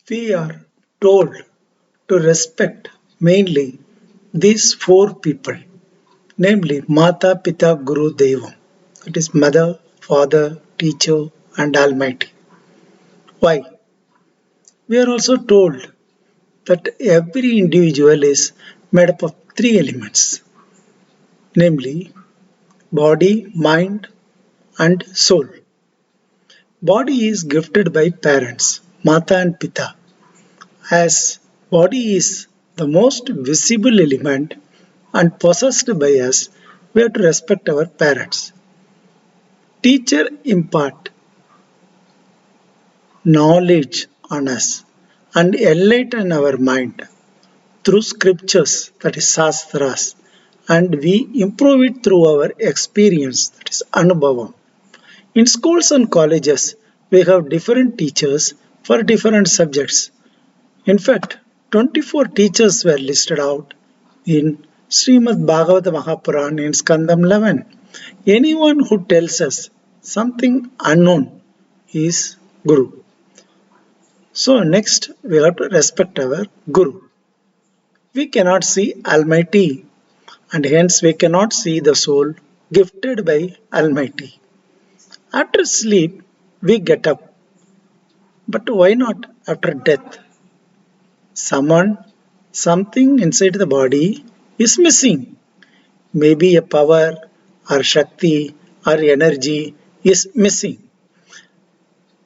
We are told to respect mainly these four people, namely Mata, Pita, Guru, Devam. It is Mother, Father, Teacher, and Almighty. Why? We are also told that every individual is made up of three elements, namely body, mind, and soul. Body is gifted by parents, Mata and Pita. As body is the most visible element and possessed by us, we have to respect our parents. Teacher impart knowledge on us and enlighten our mind through scriptures, that is Shastras, and we improve it through our experience, that is Anubhavam. In schools and colleges, we have different teachers for different subjects. In fact, 24 teachers were listed out in Srimad Bhagavata Mahapurana in Skandam 11. Anyone who tells us something unknown is Guru. So next we have to respect our Guru. We cannot see Almighty and hence we cannot see the soul gifted by Almighty. After sleep we get up. But why not after death? Something inside the body is missing. Maybe a power or Shakti or energy is missing.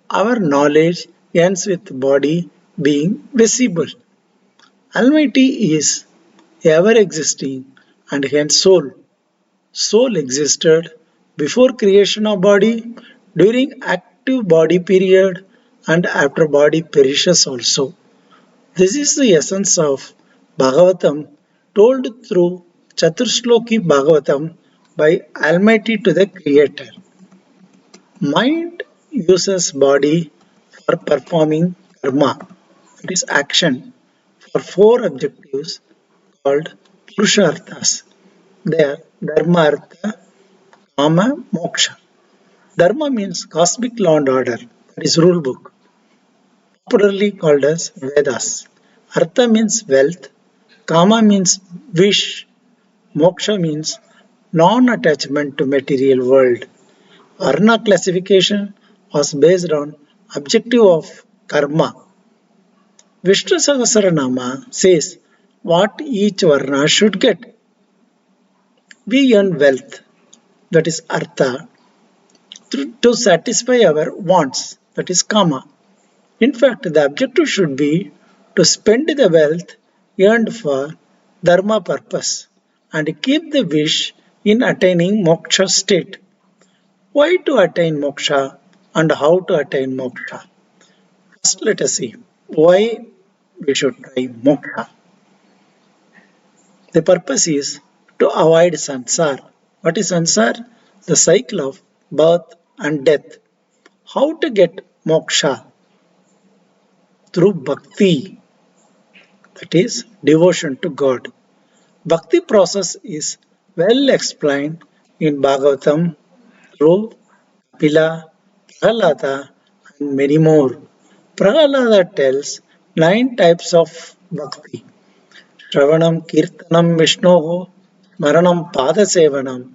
Our knowledge ends with body being visible. Almighty is ever existing and hence soul. Soul existed before creation of body, during active body period and after body perishes also. This is the essence of Bhagavatam told through Chaturshloki Bhagavatam by Almighty to the Creator. Mind uses body for performing karma, that is action, for four objectives called Purusharthas. They are Dharma, Artha, Kama, Moksha. Dharma means cosmic law and order, that is rule book, popularly called as Vedas. Artha means wealth, Kama means wish, Moksha means non-attachment to material world. Varna classification was based on objective of karma. Vishnu Sahasranama says what each Varna should get. We earn wealth, that is Artha, to satisfy our wants, that is Kama. In fact, the objective should be to spend the wealth earned for Dharma purpose and keep the wish in attaining moksha state. Why to attain moksha and how to attain moksha? First, let us see why we should try moksha. The purpose is to avoid sansar. What is sansar? The cycle of birth and death. How to get moksha? Through bhakti, that is devotion to God. Bhakti process is well explained in Bhagavatam through Kapila, Prahalada and many more. Prahalada tells 9 types of bhakti. Shravanam, Kirtanam, Vishnoho, Maranam, Padasevanam,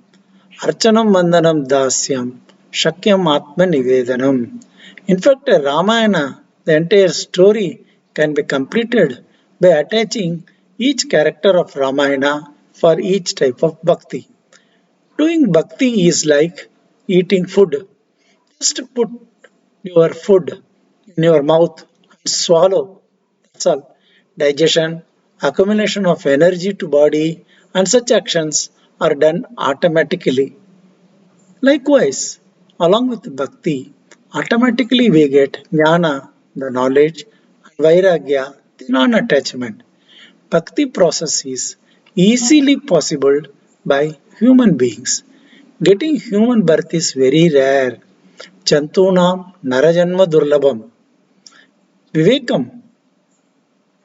Archanam, Vandanam, Dasyam, Shakyam, Atma Nivedanam. In fact, Ramayana, the entire story can be completed by attaching each character of Ramayana for each type of bhakti. Doing bhakti is like eating food. Just put your food in your mouth and swallow. That's all. Digestion, accumulation of energy to body, and such actions are done automatically. Likewise, along with bhakti, automatically we get jnana, the knowledge, and vairagya, the non-attachment. Bhakti process is easily possible by human beings. Getting human birth is very rare. Chantunam Narajanma Durlabham. Vivekam,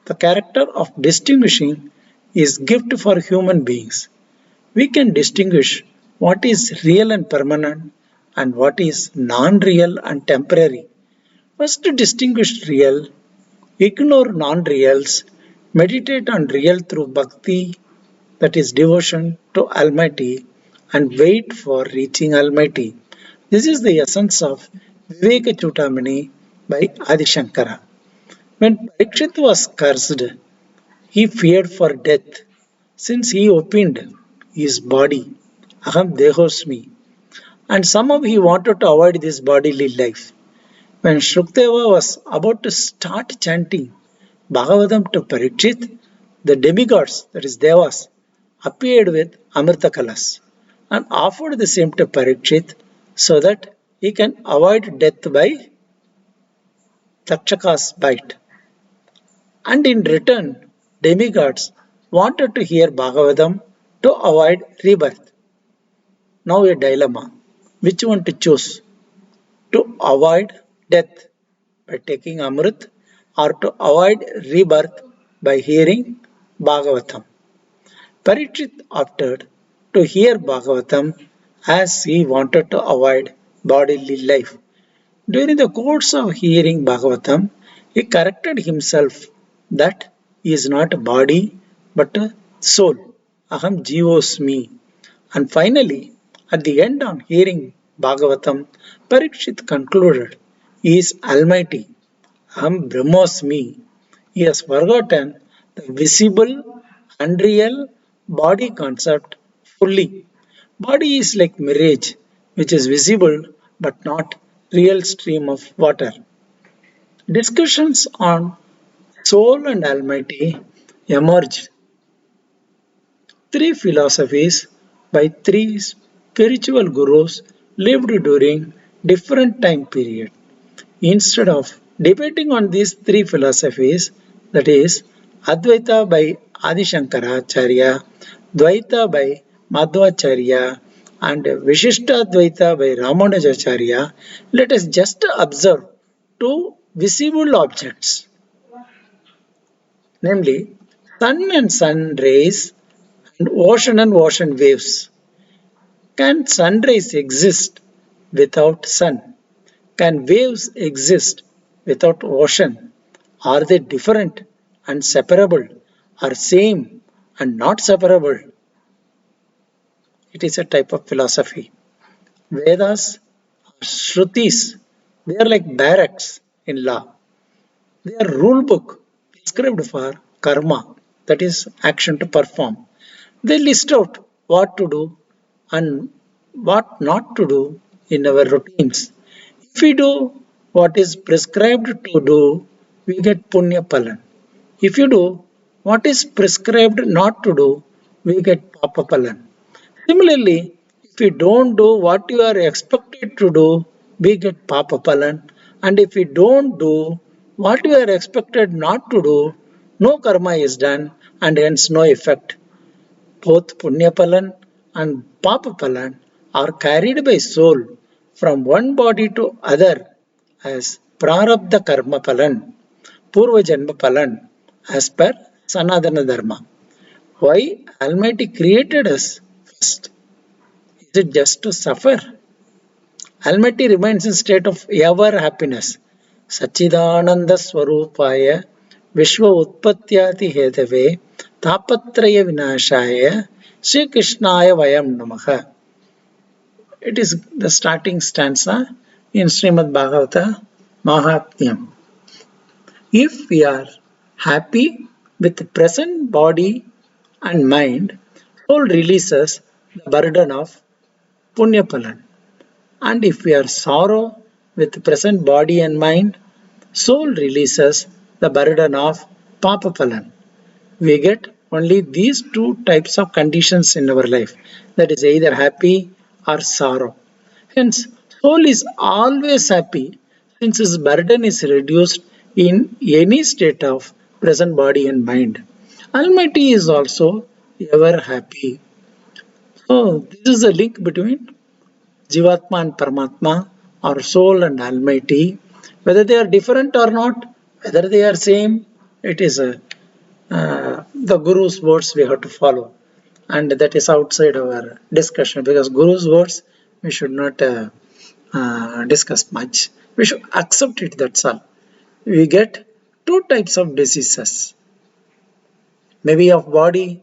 the character of distinguishing, is gift for human beings. We can distinguish what is real and permanent and what is non-real and temporary. First to distinguish real, Ignore non-reals, meditate on real through bhakti, that is devotion to Almighty, and wait for reaching Almighty. This is the essence of Viveka Chudamani by Adi Shankara. When Parikshit was cursed, he feared for death, since he opened his body, Aham Dehosmi, and somehow he wanted to avoid this bodily life. When Shrukdeva was about to start chanting Bhagavatam to Parikshit, the demigods, that is Devas, appeared with Amrita Kalas and offered the same to Parikshit so that he can avoid death by Takshaka's bite. And in return, demigods wanted to hear Bhagavatam to avoid rebirth. Now a dilemma. Which one to choose? To avoid death by taking Amrit or to avoid rebirth by hearing Bhagavatam. Parikshit opted to hear Bhagavatam as he wanted to avoid bodily life. During the course of hearing Bhagavatam, he corrected himself that he is not a body but a soul. Aham Jivosmi. And finally, at the end of hearing Bhagavatam, Parikshit concluded, he is Almighty. Aham Brahmosmi. He has forgotten the visible, unreal body concept fully. Body is like mirage, which is visible but not real stream of water. Discussions on soul and Almighty emerged. Three philosophies by three spiritual gurus lived during different time period. Instead of debating on these three philosophies, that is Advaita by Adi Shankaracharya, Dvaita by Madhvacharya, and Vishishtadvaita by Ramanujacharya, let us just observe two visible objects, namely sun and sun rays and ocean waves. Can sun rays exist without sun? Can waves exist without ocean? Are they different and separable, or same and not separable? It is a type of philosophy. Vedas are Shrutis. They are like barracks in law. They are rule book prescribed for karma, that is action to perform. They list out what to do and what not to do in our routines. If we do what is prescribed to do, we get punya palan. If you do what is prescribed not to do, we get papa palan. Similarly, if we don't do what you are expected to do, we get papa palan. And if we don't do what you are expected not to do, no karma is done and hence no effect. Both punya palan and papa palan are carried by soul from one body to other as prarabdha karma palan, purva janma palan, as per Sanatana Dharma. Why Almighty created us first? Is it just to suffer? Almighty remains in state of ever happiness. Sachidananda Swarupaya Vishwa Utpatyati Hedave Tapatraya Vinashaya Sri Krishnaya Vayam Namaha. It is the starting stanza in Srimad Bhagavata Mahatmyam. If we are happy with the present body and mind, soul releases the burden of punya palan. And if we are sorrow with the present body and mind, soul releases the burden of papa palan. We get only these two types of conditions in our life, that is either happy or sorrow. Hence, soul is always happy since his burden is reduced in any state of present body and mind. Almighty is also ever happy. So, this is a link between Jivatma and Paramatma, or soul and Almighty. Whether they are different or not, whether they are same, it is the Guru's words we have to follow. And that is outside our discussion, because Guru's words we should not discuss much. We should accept it, that's all. We get two types of diseases, maybe of body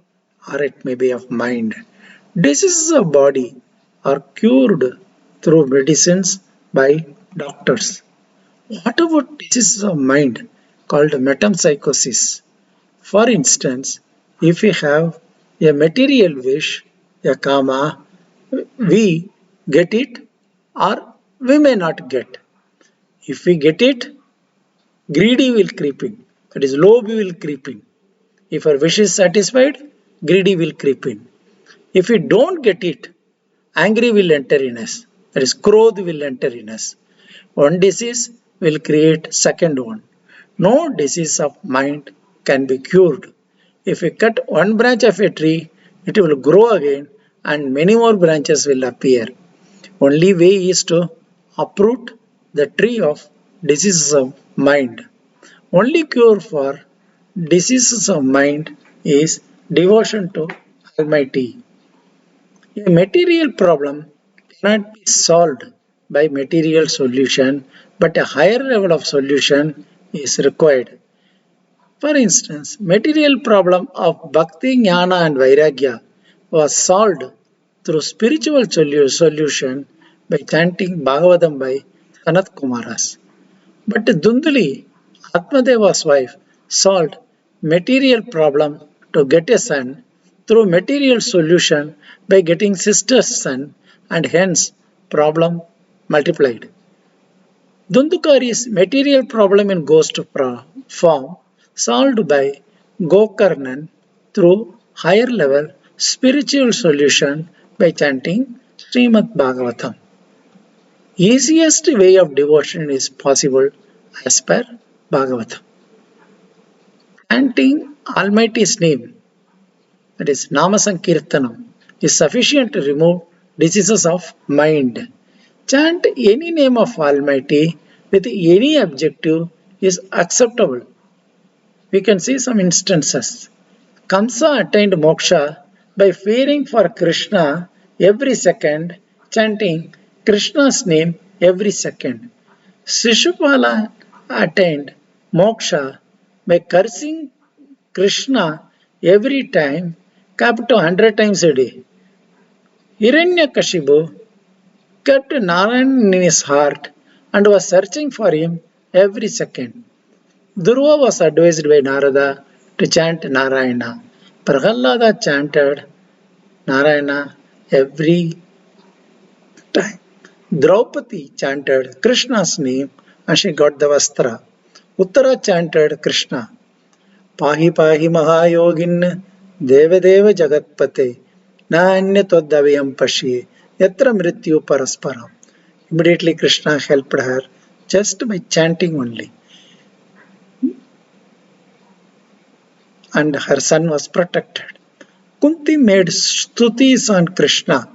or it may be of mind. Diseases of body are cured through medicines by doctors. What about diseases of mind called metempsychosis? For instance, if we have a material wish, a kama, we get it or we may not get. If we get it, greedy will creep in. That is, lobe will creep in. If our wish is satisfied, greedy will creep in. If we don't get it, angry will enter in us. That is, krodh will enter in us. One disease will create second one. No disease of mind can be cured. If we cut one branch of a tree, it will grow again and many more branches will appear. Only way is to uproot the tree of diseases of mind. Only cure for diseases of mind is devotion to Almighty. A material problem cannot be solved by material solution, but a higher level of solution is required. For instance, material problem of bhakti, jnana and vairagya was solved through spiritual solution by chanting Bhagavatam by Sanat Kumaras. But Dunduli, Atmadeva's wife, solved material problem to get a son through material solution by getting sister's son, and hence problem multiplied. Dundukari's material problem in ghost form solved by Gokarnan through higher level spiritual solution by chanting Srimad Bhagavatam. Easiest way of devotion is possible as per Bhagavatam. Chanting Almighty's name, that is Nama Sankirtanam, is sufficient to remove diseases of mind. Chant any name of Almighty with any objective is acceptable. We can see some instances. Kamsa attained moksha by fearing for Krishna every second, chanting Krishna's name every second. Shishupala attained moksha by cursing Krishna every time, capped to 100 times a day. Hiranyakashipu kept Narayan in his heart and was searching for him every second. Dhruva was advised by Narada to chant Narayana. Prahalada chanted Narayana every time. Draupadi chanted Krishna's name and she got the vastra. Uttara chanted Krishna. Pahi pahi mahayogin devadeva jagatpate naanya todavayam pasye yatra mrityu parasparam. Immediately Krishna helped her just by chanting only. And her son was protected. Kunti made stutis on Krishna.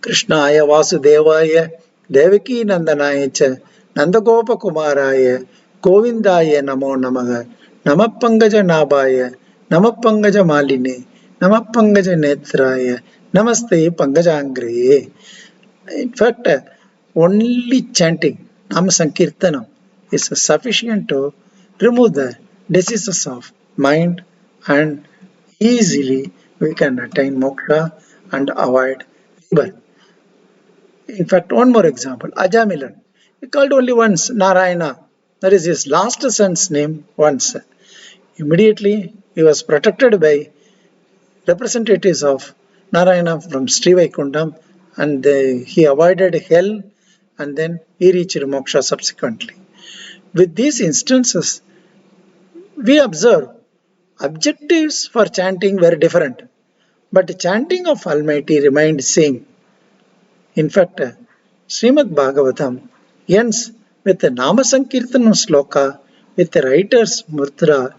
Krishnaya Vasudevaya Devaki Nandanaya cha Nandagopa Kumaraya Govindaya Namo Namaha Namapangaja Nabaya Namapangaja Maline Namapangaja Netraya Namaste Pangajangre. In fact, only chanting Nama Sankirtanam is sufficient to remove the diseases of mind, and easily we can attain moksha and avoid rebirth. In fact, one more example, Ajamilan. He called only once Narayana, that is his last son's name, once. Immediately he was protected by representatives of Narayana from Sri Vaikuntham, and he avoided hell, and then he reached moksha subsequently. With these instances, we observe objectives for chanting were different, but the chanting of Almighty remained same. In fact, Srimad Bhagavatam ends with the Nama Sankirtanam sloka with the writer's mudra,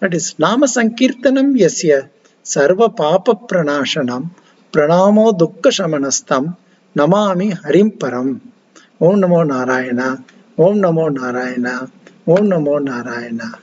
that is Nama Sankirtanam yasya sarva papa pranashanam pranamo dukkha shamanastam namami harim param. Om Namo Narayana, Om Namo Narayana, Om Namo Narayana.